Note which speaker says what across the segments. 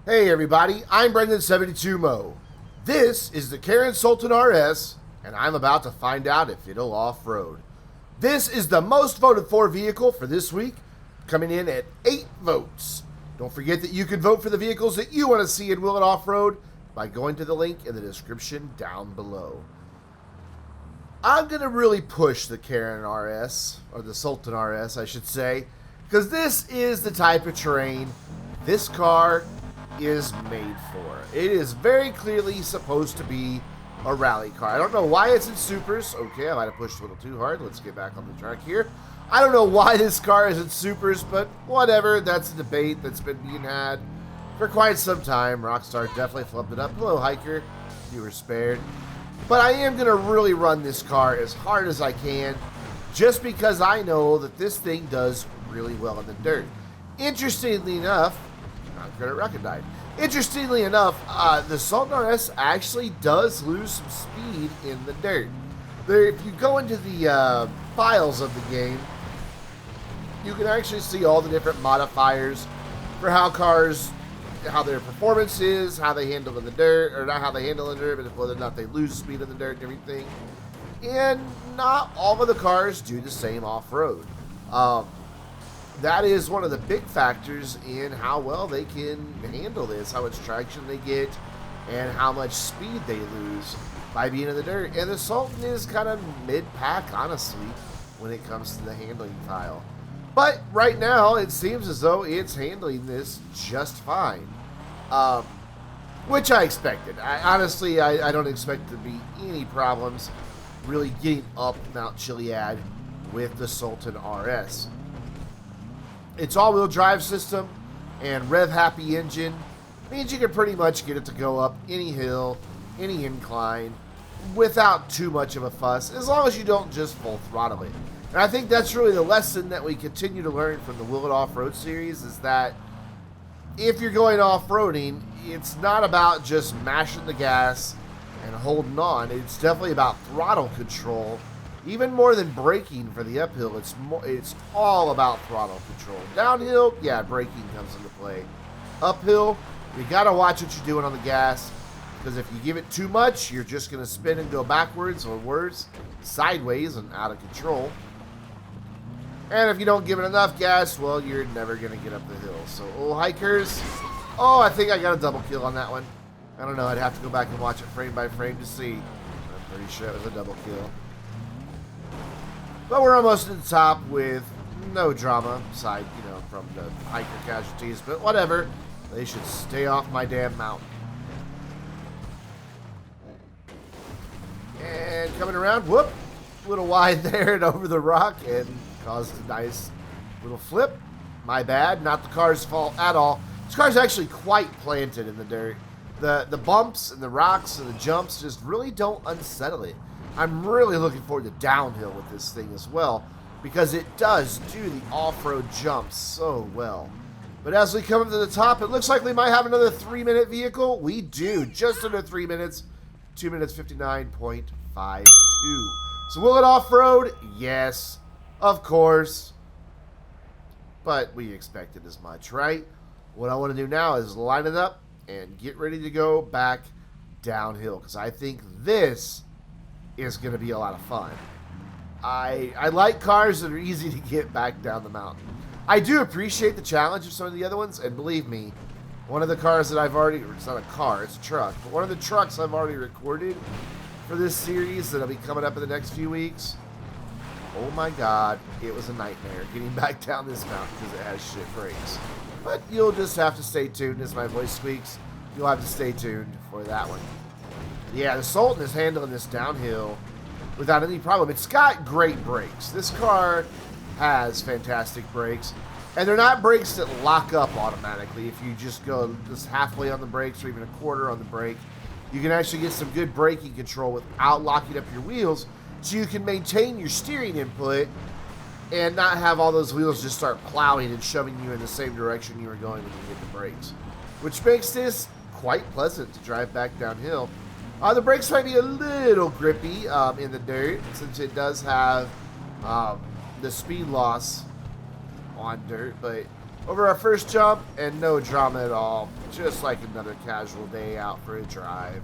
Speaker 1: Hey everybody, I'm Brendan72Mo. This is the Karin Sultan RS, and I'm about to find out if it'll off-road. This is the most voted for vehicle for this week, coming in at 8 votes. Don't forget that you can vote for the vehicles that you want to see in Will It Off-Road by going to the link in the description down below. I'm going to really push the Karin RS, or the Sultan RS I should say, because this is the type of terrain this car is made for. It is very clearly supposed to be a rally car. I don't know why it's in supers. Okay, I might have pushed a little too hard. Let's get back on the track here. I don't know why this car is in supers, but whatever. That's a debate that's been being had for quite some time. Rockstar definitely flubbed it up. Hello, hiker. You were spared. But I am going to really run this car as hard as I can, just because I know that this thing does really well in the dirt. Interestingly enough, credit record died. Interestingly enough, the Sultan RS actually does lose some speed in the dirt. If you go into the files of the game, you can actually see all the different modifiers for how cars, how their performance is, how they handle in the dirt, or not how they handle in the dirt, but whether or not they lose speed in the dirt and everything. And not all of the cars do the same off-road. That is one of the big factors in how well they can handle this, how much traction they get, and how much speed they lose by being in the dirt. And the Sultan is kind of mid-pack, honestly, when it comes to the handling file. But right now, it seems as though it's handling this just fine, which I expected. Honestly, I don't expect there to be any problems really getting up Mount Chiliad with the Sultan RS. Its all-wheel drive system and rev-happy engine means you can pretty much get it to go up any hill, any incline, without too much of a fuss, as long as you don't just full throttle it. And I think that's really the lesson that we continue to learn from the Will It Off-Road series, is that if you're going off-roading, it's not about just mashing the gas and holding on. It's definitely about throttle control. Even more than braking for the uphill, it's all about throttle control. Downhill, yeah, braking comes into play. Uphill, you gotta watch what you're doing on the gas, because if you give it too much, you're just gonna spin and go backwards, or worse, sideways and out of control. And if you don't give it enough gas, well, you're never gonna get up the hill. So, hikers, oh, I think I got a double kill on that one. I don't know, I'd have to go back and watch it frame by frame to see. I'm pretty sure it was a double kill. But we're almost at the top with no drama, aside, from the hiker casualties. But whatever, they should stay off my damn mountain. And coming around, whoop, a little wide there and over the rock, and caused a nice little flip. My bad, not the car's fault at all. This car's actually quite planted in the dirt. The bumps and the rocks and the jumps just really don't unsettle it. I'm really looking forward to downhill with this thing as well, because it does do the off-road jumps so well. But as we come up to the top, it looks like we might have another 3-minute vehicle. We do, just under 3 minutes, 2 minutes 59.52. So will it off-road? Yes, of course. But we expected as much, right? What I want to do now is line it up and get ready to go back downhill, because I think this is going to be a lot of fun. I like cars that are easy to get back down the mountain. I do appreciate the challenge of some of the other ones, and believe me, one of the cars that I've already, it's not a car, it's a truck, but one of the trucks I've already recorded for this series that'll be coming up in the next few weeks, oh my god, it was a nightmare getting back down this mountain because it has shit brakes. But you'll just have to stay tuned as my voice squeaks. You'll have to stay tuned for that one. Yeah, the Sultan is handling this downhill without any problem. It's got great brakes. This car has fantastic brakes. And they're not brakes that lock up automatically. If you just go just halfway on the brakes or even a quarter on the brake, you can actually get some good braking control without locking up your wheels, so you can maintain your steering input and not have all those wheels just start plowing and shoving you in the same direction you were going when you hit the brakes. Which makes this quite pleasant to drive back downhill. The brakes might be a little grippy in the dirt, since it does have the speed loss on dirt, but over our first jump, and no drama at all. Just like another casual day out for a drive.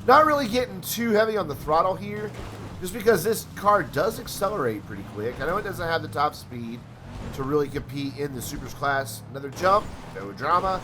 Speaker 1: Not really getting too heavy on the throttle here, just because this car does accelerate pretty quick. I know it doesn't have the top speed to really compete in the Supers class. Another jump, no drama.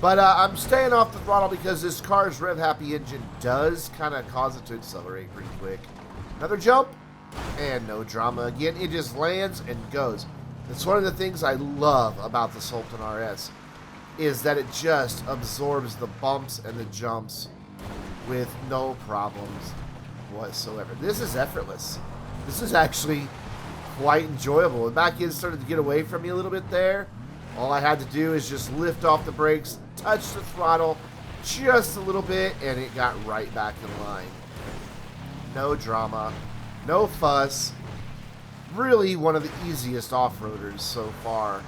Speaker 1: But I'm staying off the throttle because this car's rev-happy engine does kind of cause it to accelerate pretty quick. Another jump, and no drama. Again, it just lands and goes. It's one of the things I love about the Sultan RS, is that it just absorbs the bumps and the jumps with no problems whatsoever. This is effortless. This is actually quite enjoyable. The back end started to get away from me a little bit there. All I had to do is just lift off the brakes, touch the throttle just a little bit, and it got right back in line. No drama, no fuss. Really one of the easiest off-roaders so far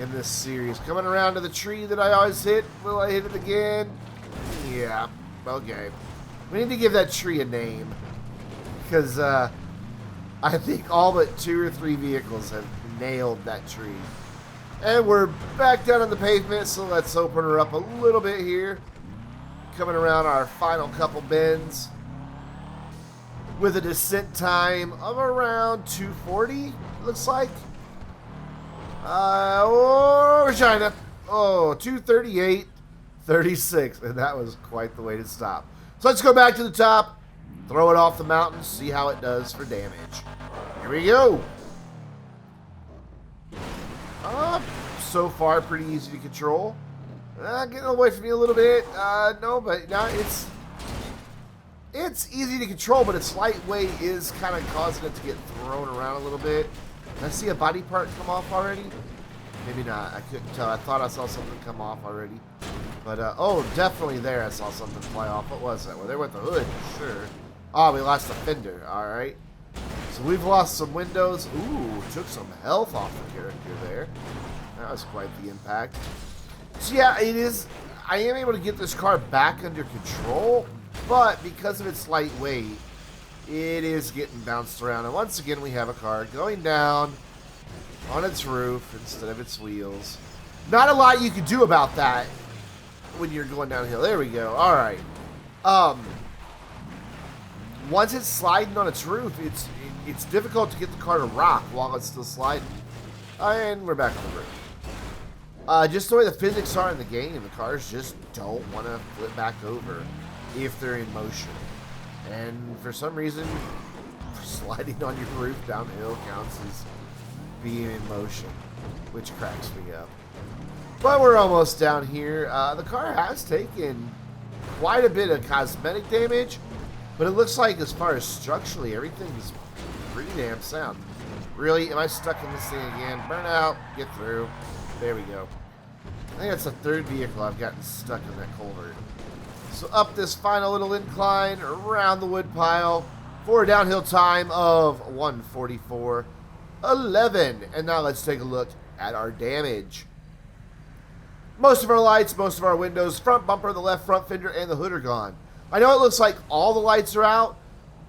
Speaker 1: in this series. Coming around to the tree that I always hit. Will I hit it again? Yeah. Okay. We need to give that tree a name, because I think all but 2 or 3 vehicles have nailed that tree. And we're back down on the pavement, so let's open her up a little bit here. Coming around our final couple bends with a descent time of around 240, looks like. China. Oh, 238.36, and that was quite the way to stop. So let's go back to the top, throw it off the mountain, see how it does for damage. Here we go. So far, pretty easy to control. Getting away from me a little bit. No, but now it's easy to control, but its lightweight is kind of causing it to get thrown around a little bit. Did I see a body part come off already? Maybe not. I couldn't tell. I thought I saw something come off already. But, oh, definitely there I saw something fly off. What was that? Well, there went the hood, for sure. Oh, we lost the fender. All right. So we've lost some windows. Ooh, took some health off the character there. That was quite the impact. So, yeah, it is. I am able to get this car back under control, but because of its lightweight, it is getting bounced around. And once again, we have a car going down on its roof instead of its wheels. Not a lot you can do about that when you're going downhill. There we go. All right. Once it's sliding on its roof, it's difficult to get the car to rock while it's still sliding. And we're back on the roof. Just the way the physics are in the game, the cars just don't want to flip back over if they're in motion. And for some reason, sliding on your roof downhill counts as being in motion, which cracks me up. But we're almost down here. The car has taken quite a bit of cosmetic damage, but it looks like as far as structurally, everything is pretty damn sound. Really, am I stuck in this thing again? Burn out, get through. There we go. I think that's the 3rd vehicle I've gotten stuck in that culvert. So up this final little incline, around the wood pile, for a downhill time of 1:44.11. And now let's take a look at our damage. Most of our lights, most of our windows, front bumper, the left front fender, and the hood are gone. I know it looks like all the lights are out,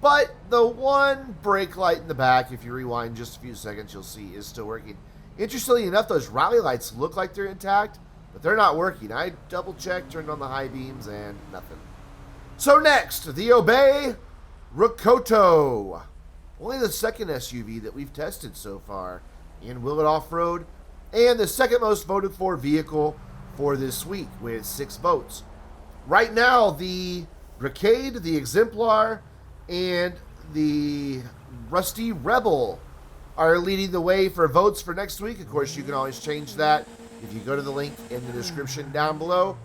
Speaker 1: but the one brake light in the back, if you rewind just a few seconds, you'll see is still working. Interestingly enough, those rally lights look like they're intact, but they're not working. I double-checked, turned on the high beams, and nothing. So next, the Obey Rocoto. Only the 2nd SUV that we've tested so far in Will It Off-Road, and the 2nd most voted for vehicle for this week with 6 votes. Right now, the Brigade, the Exemplar, and the Rusty Rebel are leading the way for votes for next week. Of course, you can always change that if you go to the link in the description down below.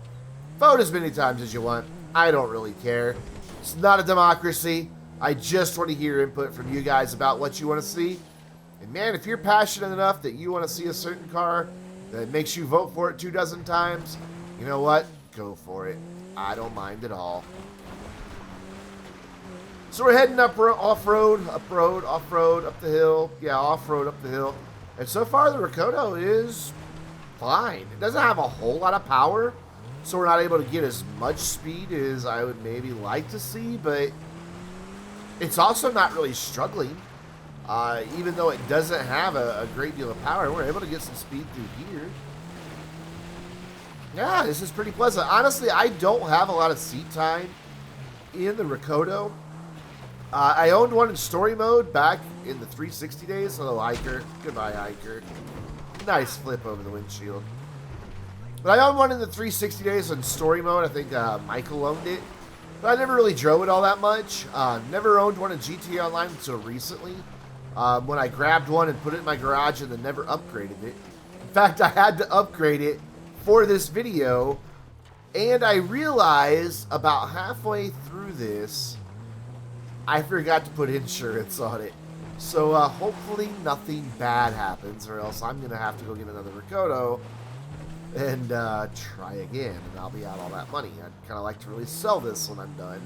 Speaker 1: Vote as many times as you want. I don't really care. It's not a democracy. I just want to hear input from you guys about what you want to see. And man, if you're passionate enough that you want to see a certain car that makes you vote for it 24 times, you know what? Go for it. I don't mind at all. So we're heading up off-road, off-road, up the hill. Yeah, off-road, up the hill. And so far, the Rocoto is fine. It doesn't have a whole lot of power, so we're not able to get as much speed as I would maybe like to see, but it's also not really struggling. Even though it doesn't have a great deal of power, we're able to get some speed through here. Yeah, this is pretty pleasant. Honestly, I don't have a lot of seat time in the Rocoto. I owned one in story mode back in the 360 days. Hello, hiker. Goodbye, hiker. Nice flip over the windshield. But I owned one in the 360 days in story mode. I think Michael owned it. But I never really drove it all that much. Never owned one in GTA Online until recently. When I grabbed one and put it in my garage and then never upgraded it. In fact, I had to upgrade it for this video. And I realized about halfway through this, I forgot to put insurance on it. So hopefully nothing bad happens, or else I'm going to have to go get another Rocoto and try again, and I'll be out all that money. I'd kind of like to really sell this when I'm done.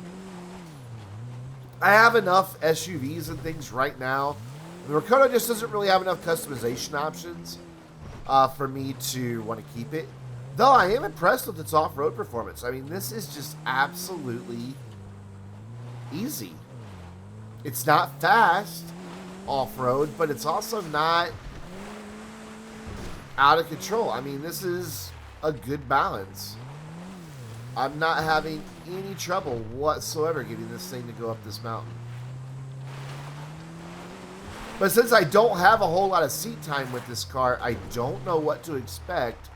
Speaker 1: I have enough SUVs and things right now. The Rocoto just doesn't really have enough customization options for me to want to keep it. Though I am impressed with its off-road performance. I mean, this is just absolutely easy. It's not fast off-road, but it's also not out of control. I mean, this is a good balance. I'm not having any trouble whatsoever getting this thing to go up this mountain. But since I don't have a whole lot of seat time with this car, I don't know what to expect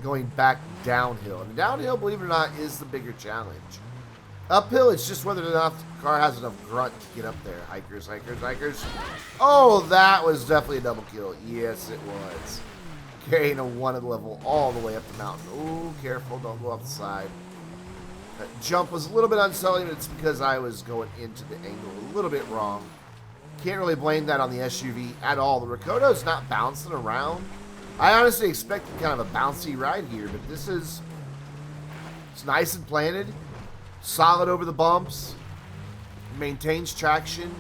Speaker 1: going back downhill. And downhill, believe it or not, is the bigger challenge. Uphill, it's just whether or not the car has enough grunt to get up there. Hikers, hikers, hikers. Oh, that was definitely a double kill. Yes, it was. Carrying a wanted level all the way up the mountain. Ooh, careful, don't go off the side. That jump was a little bit unsettling. It's because I was going into the angle a little bit wrong. Can't really blame that on the SUV at all. The Rocoto's not bouncing around. I honestly expected kind of a bouncy ride here, but this is... It's nice and planted. Solid over the bumps. Maintains traction.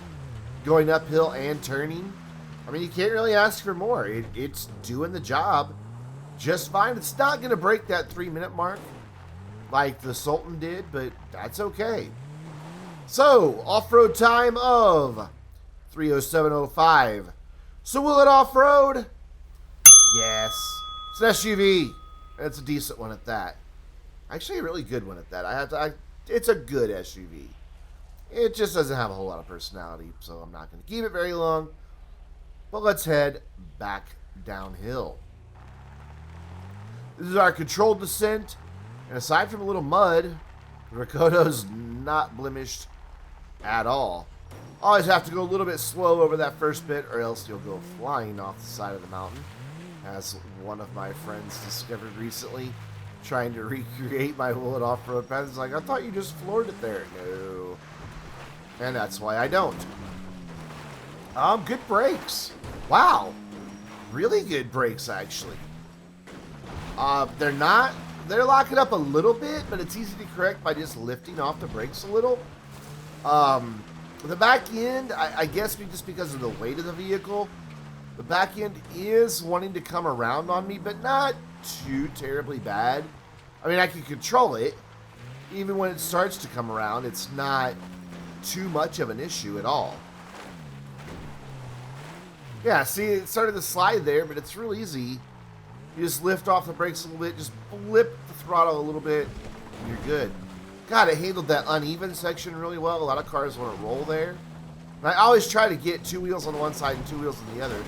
Speaker 1: Going uphill and turning. I mean, you can't really ask for more. It's doing the job just fine. It's not going to break that 3-minute mark like the Sultan did, but that's okay. So, off-road time of 3:07:05. So will it off-road? Yes. It's an SUV. And it's a decent one at that. Actually, a really good one at that. It's a good SUV. It just doesn't have a whole lot of personality, so I'm not going to keep it very long. But let's head back downhill. This is our controlled descent. And aside from a little mud, the Rocoto's not blemished at all. Always have to go a little bit slow over that first bit, or else you'll go flying off the side of the mountain, as one of my friends discovered recently, trying to recreate my Will It off-road path. It's like, I thought you just floored it there. No. And that's why I don't. Good brakes. Wow. Really good brakes, actually. They're locking up a little bit, but it's easy to correct by just lifting off the brakes a little. The back end, I guess just because of the weight of the vehicle, the back end is wanting to come around on me, but not too terribly bad. I mean, I can control it. Even when it starts to come around, it's not too much of an issue at all. Yeah, see, it started to slide there, but it's real easy. You just lift off the brakes a little bit, just blip the throttle a little bit, and you're good. God, it handled that uneven section really well. A lot of cars want to roll there. And I always try to get 2 wheels on one side and 2 wheels on the other.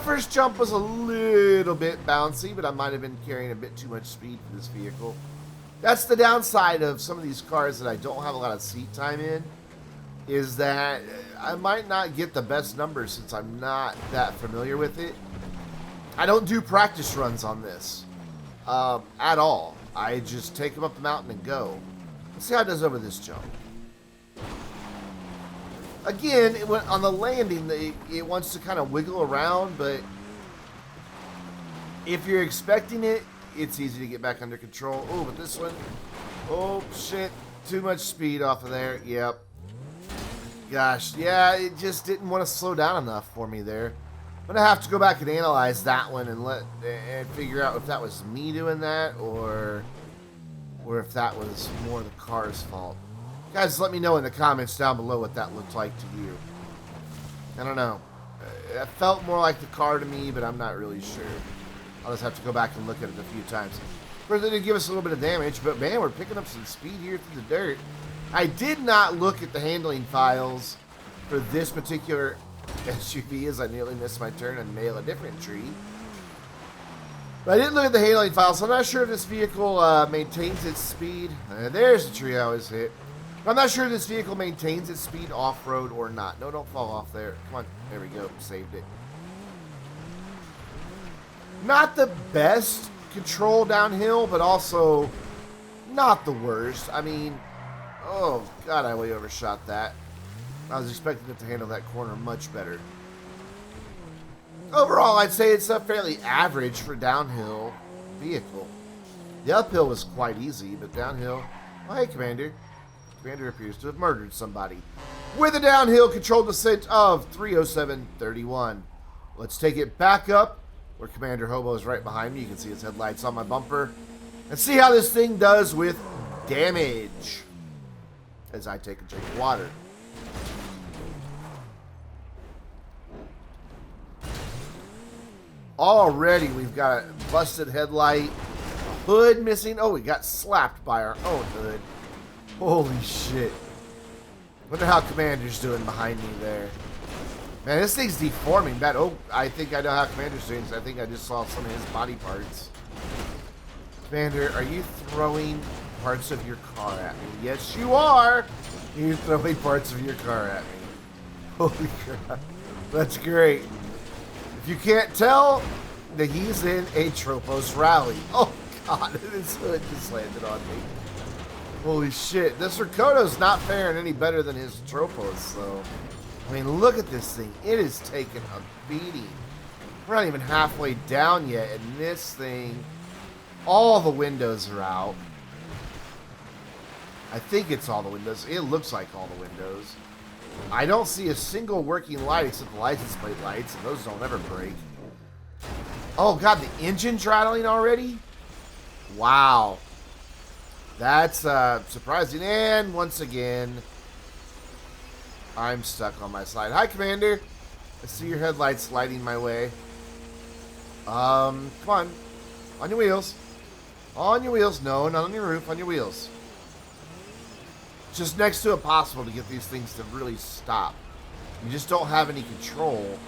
Speaker 1: First jump was a little bit bouncy, but I might have been carrying a bit too much speed for this vehicle. That's the downside of some of these cars that I don't have a lot of seat time in, is that I might not get the best numbers since I'm not that familiar with it. I don't do practice runs on this at all. I just take them up the mountain and go. Let's see how it does over this jump. Again, on the landing, it wants to kind of wiggle around, but if you're expecting it, it's easy to get back under control. Oh, but this one, oh shit, too much speed off of there. Yep. Gosh, yeah, it just didn't want to slow down enough for me there. I'm gonna have to go back and analyze that one and figure out if that was me doing that or if that was more the car's fault. Guys, let me know in the comments down below what that looked like to you. I don't know. It felt more like the car to me, but I'm not really sure. I'll just have to go back and look at it a few times. Of course, it did give us a little bit of damage, but man, we're picking up some speed here through the dirt. I did not look at the handling files for this particular SUV, as I nearly missed my turn and nail a different tree. But I didn't look at the handling files, so I'm not sure if this vehicle maintains its speed. There's the tree I always hit. I'm not sure if this vehicle maintains its speed off-road or not. No, don't fall off there. Come on. There we go. Saved it. Not the best control downhill, but also not the worst. I mean, oh, God, I way overshot that. I was expecting it to handle that corner much better. Overall, I'd say it's a fairly average for downhill vehicle. The uphill was quite easy, but downhill... Oh, hey, Commander. Commander appears to have murdered somebody. With a downhill control descent of 307.31. Let's take it back up, where Commander Hobo is right behind me. You can see his headlights on my bumper. And see how this thing does with damage. As I take a drink of water. Already we've got a busted headlight. A hood missing. Oh, we got slapped by our own hood. Holy shit. Wonder how Commander's doing behind me there. Man, this thing's deforming bad. Oh, I think I know how Commander's doing. I think I just saw some of his body parts. Commander, are you throwing parts of your car at me? Yes, you are. You're throwing parts of your car at me. Holy crap. That's great. If you can't tell, that he's in a Tropos rally. Oh, God. His hood just landed on me. Holy shit. This Rocoto's not faring any better than his Tropos, so... I mean, look at this thing. It is taking a beating. We're not even halfway down yet, and this thing... All the windows are out. I think it's all the windows. It looks like all the windows. I don't see a single working light except the license plate lights, and those don't ever break. Oh, God, the engine's rattling already? Wow. That's surprising. And once again, I'm stuck on my slide. Hi, Commander. I see your headlights lighting my way. Come on. On your wheels. On your wheels. No, not on your roof. On your wheels. It's just next to impossible to get these things to really stop. You just don't have any control.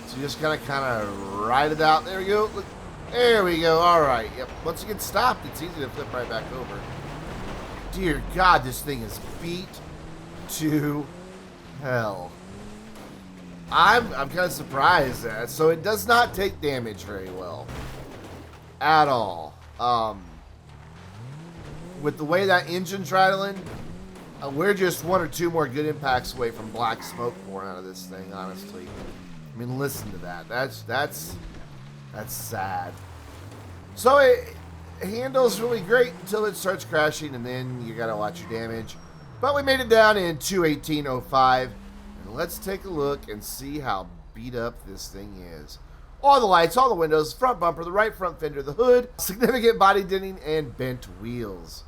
Speaker 1: So you just kind of ride it out. There we go. Look. There we go. All right. Yep. Once you get stopped, it's easy to flip right back over. Dear God, this thing is beat to hell. I'm kind of surprised at it. So it does not take damage very well. At all. With the way that engine's rattling, we're just one or two more good impacts away from black smoke pouring out of this thing, honestly. I mean, listen to that. That's sad. So it handles really great until it starts crashing, and then you gotta watch your damage. But we made it down in 2:18.05, and let's take a look and see how beat up this thing is. All the lights, all the windows, front bumper, the right front fender, the hood, significant body denting, and bent wheels.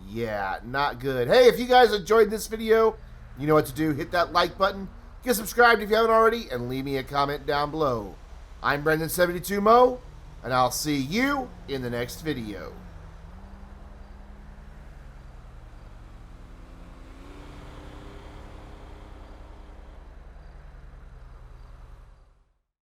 Speaker 1: Yeah, not good. Hey, if you guys enjoyed this video, you know what to do. Hit that like button, get subscribed if you haven't already, and leave me a comment down below. I'm Brendan72Mo, and I'll see you in the next video.